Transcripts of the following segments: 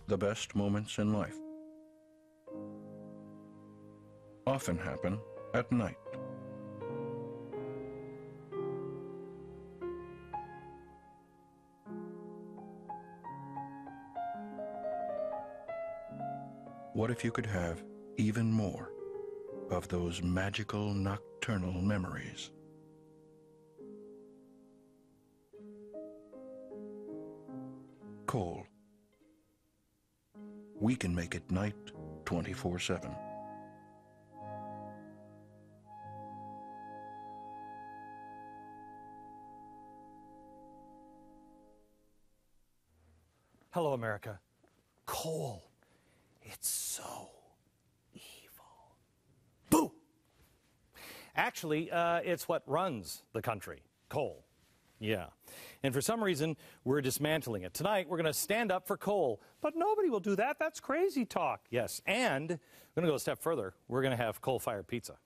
the best moments in life often happen at night. What if you could have even more of those magical nocturnal memories? Coal. We can make it night 24/7. Hello, America. Coal. It's so evil. Boo! Actually, it's what runs the country. Coal. Yeah. And for some reason, we're dismantling it. Tonight, we're going to stand up for coal. But nobody will do that. That's crazy talk. Yes. And we're going to go a step further. We're going to have coal-fired pizza.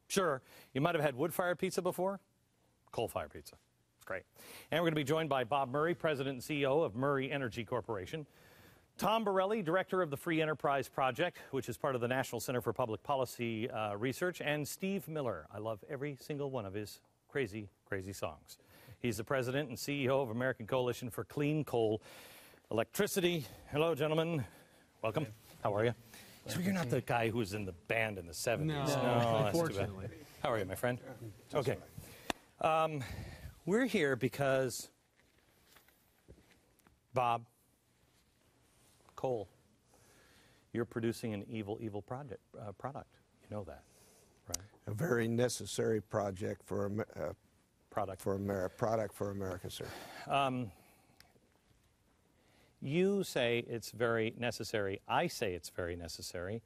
Sure, you might have had wood-fired pizza before. Coal-fired pizza. It's great. And we're going to be joined by Bob Murray, President and CEO of Murray Energy Corporation. Tom Borelli, Director of the Free Enterprise Project, which is part of the National Center for Public Policy Research. And Steve Miller. I love every single one of his crazy, crazy songs. He's the president and CEO of American Coalition for Clean Coal Electricity. Hello, gentlemen. Welcome. How are you? So you're not the guy who was in the band in the 70s. No, unfortunately. How are you, my friend? Okay. We're here because, Bob, coal, you're producing an evil, evil product. You know that, right? A very necessary project for Product for America, sir. You say it's very necessary. I say it's very necessary.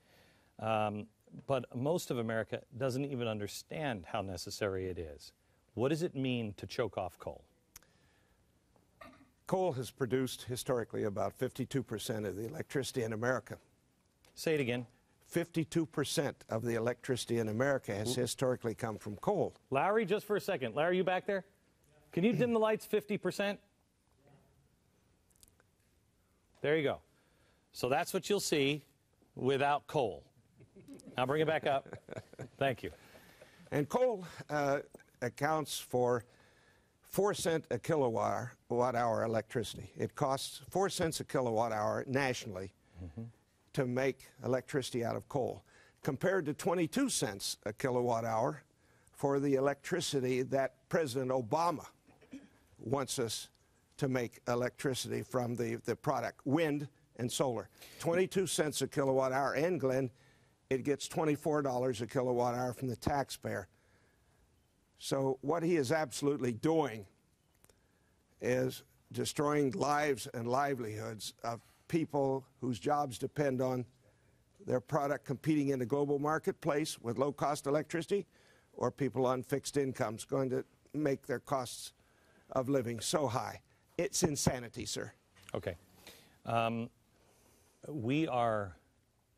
But most of America doesn't even understand how necessary it is. What does it mean to choke off coal? Coal has produced historically about 52% of the electricity in America. Say it again. 52% of the electricity in America has historically come from coal. Larry, just for a second. Larry, you back there? Can you dim the lights 50%? There you go. So that's what you'll see without coal. Now bring it back up. Thank you. And coal accounts for 4 cents a kilowatt hour electricity. It costs 4 cents a kilowatt hour nationally to make electricity out of coal, compared to 22 cents a kilowatt hour for the electricity that President Obama wants us to make electricity from the product, wind and solar. 22 cents a kilowatt hour, and Glenn, it gets $24 a kilowatt hour from the taxpayer. So what he is absolutely doing is destroying lives and livelihoods of people whose jobs depend on their product competing in the global marketplace with low-cost electricity, or people on fixed incomes going to make their costs of living so high. It's insanity, sir. Okay. We are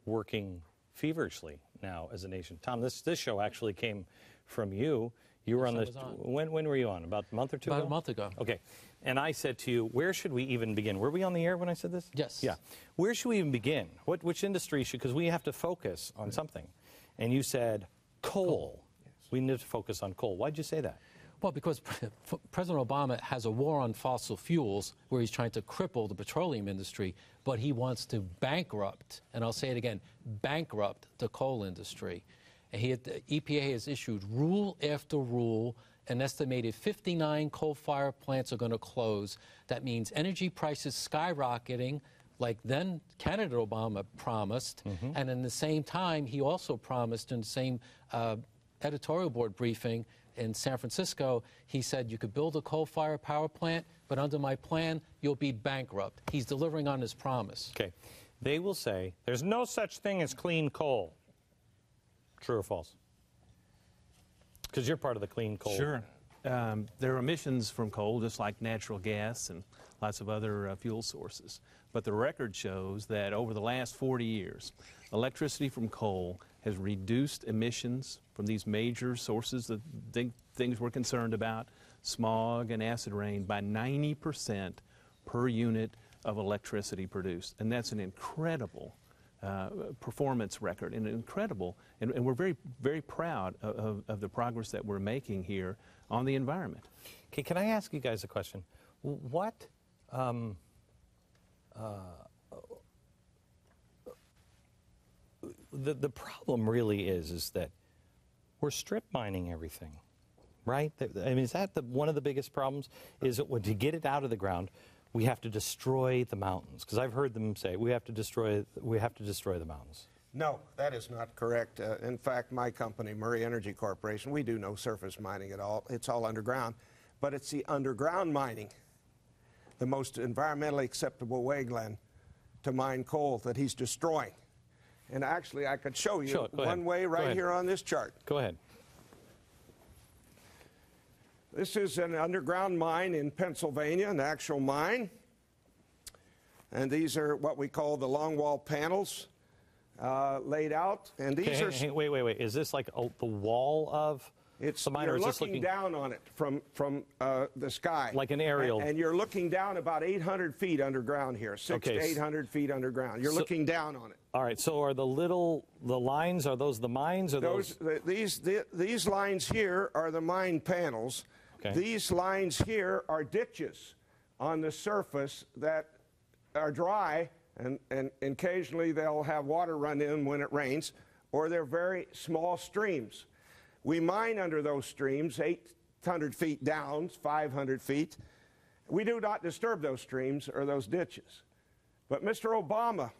working feverishly now as a nation. Tom, this show actually came from you. You were on this. When were you on? About a month or two ago? About a month ago. Okay. And I said to you, where should we even begin? Were we on the air when I said this? Yes. Yeah. Where should we even begin? Which industry should, because we have to focus on something. And you said coal. Yes. We need to focus on coal. Why'd you say that? Well, because President Obama has a war on fossil fuels where he's trying to cripple the petroleum industry, but he wants to bankrupt, and I'll say it again, bankrupt the coal industry. And the EPA has issued rule after rule. An estimated 59 coal-fired plants are going to close. That means energy prices skyrocketing, like then candidate Obama promised. And in the same time, he also promised in the same editorial board briefing in San Francisco, he said you could build a coal-fired power plant, but under my plan, you'll be bankrupt. He's delivering on his promise. Okay. They will say there's no such thing as clean coal. True or false? Because you're part of the clean coal. Sure. There are emissions from coal, just like natural gas and lots of other fuel sources. But the record shows that over the last 40 years, electricity from coal has reduced emissions from these major sources, the things we're concerned about, smog and acid rain, by 90% per unit of electricity produced. And that's an incredible performance record, and incredible, and we're very, very proud of the progress that we're making here on the environment. Okay, can I ask you guys a question? What the problem really is that we're strip mining everything, right? I mean, is that one of the biggest problems? Is that when to get it out of the ground, we have to destroy the mountains? Because I've heard them say we have to destroy the mountains. No, that is not correct. In fact, my company, Murray Energy Corporation, we do no surface mining at all. It's all underground. But it's the underground mining, the most environmentally acceptable way, Glenn, to mine coal that he's destroying. And actually, I could show you one way right here on this chart. Go ahead. This is an underground mine in Pennsylvania, an actual mine. And these are what we call the longwall panels laid out. And these are... Wait. Is this like the wall of the mine? You're or is this looking down on it from the sky. Like an aerial. And you're looking down about 800 feet underground here, 600 to 800 feet underground. You're looking down on it. All right, so are the lines, are those the mines? Or these lines here are the mine panels. Okay. These lines here are ditches on the surface that are dry, and occasionally they'll have water run in when it rains, or they're very small streams. We mine under those streams 800 feet down, 500 feet. We do not disturb those streams or those ditches. But Mr. Obama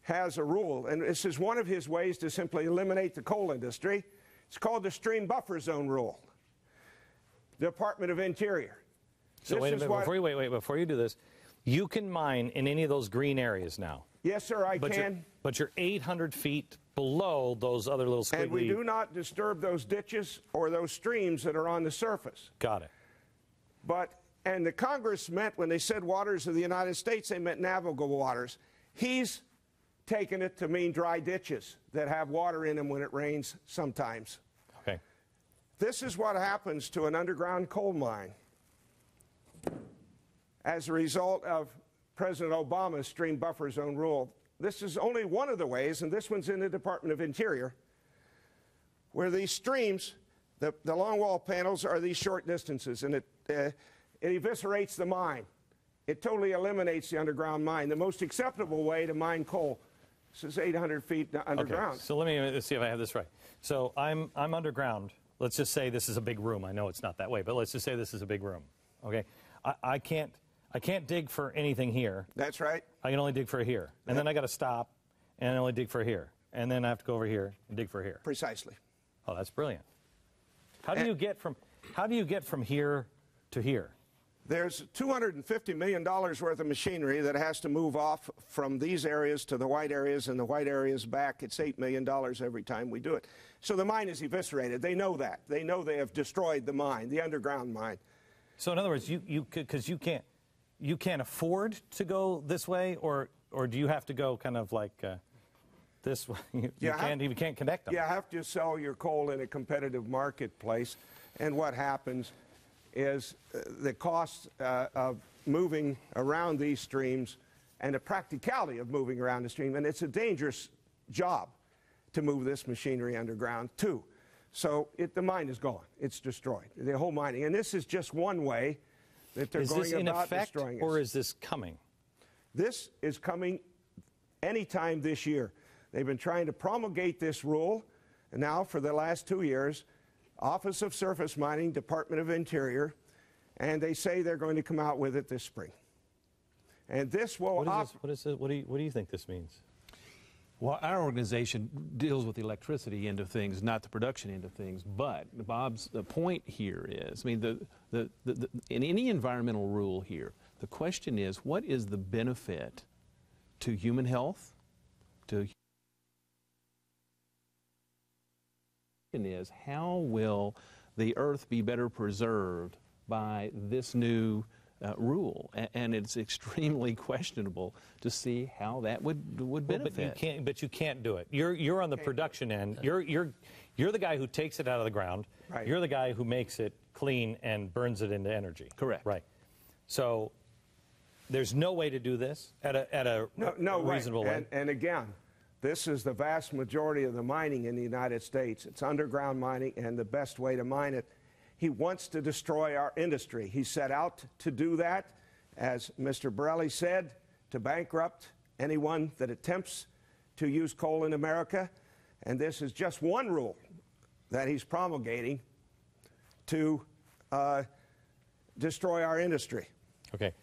has a rule, and this is one of his ways to simply eliminate the coal industry. It's called the Stream Buffer Zone Rule. Department of Interior. So wait a minute, before you do this, you can mine in any of those green areas now. Yes, sir, I can. But you're 800 feet below those other little squiggly... And we do not disturb those ditches or those streams that are on the surface. Got it. And the Congress meant, when they said waters of the United States, they meant navigable waters. He's taken it to mean dry ditches that have water in them when it rains sometimes. Okay. This is what happens to an underground coal mine as a result of President Obama's Stream Buffer Zone rule. This is only one of the ways, and this one's in the Department of Interior, where these streams, the longwall panels, are these short distances, and it eviscerates the mine. It totally eliminates the underground mine. The most acceptable way to mine coal is 800 feet underground. Okay, so let's see if I have this right. So I'm underground. Let's just say this is a big room. I know it's not that way, but let's just say this is a big room. Okay, I can't dig for anything here. That's right. I can only dig for here, and then I got to stop and only dig for here, and then I have to go over here and dig for here. Precisely. Oh, that's brilliant. How do you get from here to here? There's $250 million worth of machinery that has to move off from these areas to the white areas and the white areas back. It's $8 million every time we do it. So the mine is eviscerated. They know that. They know they have destroyed the mine, the underground mine. So in other words, because you can't afford to go this way, or do you have to go kind of like this way? You can't connect them. You have to sell your coal in a competitive marketplace, and what happens is the cost of moving around these streams and the practicality of moving around the stream, and it's a dangerous job to move this machinery underground too. So the mine is gone. It's destroyed, the whole mining. And this is just one way that they're going about destroying it. Or is this coming? This is coming anytime this year. They've been trying to promulgate this rule, and now for the last 2 years, Office of Surface Mining, Department of Interior, and they say they're going to come out with it this spring. And this will... What do you think this means? Well, our organization deals with the electricity end of things, not the production end of things. But Bob's point here is, I mean, in any environmental rule here, the question is, what is the benefit to human health, is how will the earth be better preserved by this new rule? And it's extremely questionable to see how that would benefit. But you can't do it. You're on the production end. You're the guy who takes it out of the ground. Right. You're the guy who makes it clean and burns it into energy. Correct. Right. So There's no way to do this at a No reasonable way. way. And again, this is the vast majority of the mining in the United States. It's underground mining, and the best way to mine it. He wants to destroy our industry. He set out to do that, as Mr. Borelli said, to bankrupt anyone that attempts to use coal in America. And this is just one rule that he's promulgating to destroy our industry. Okay.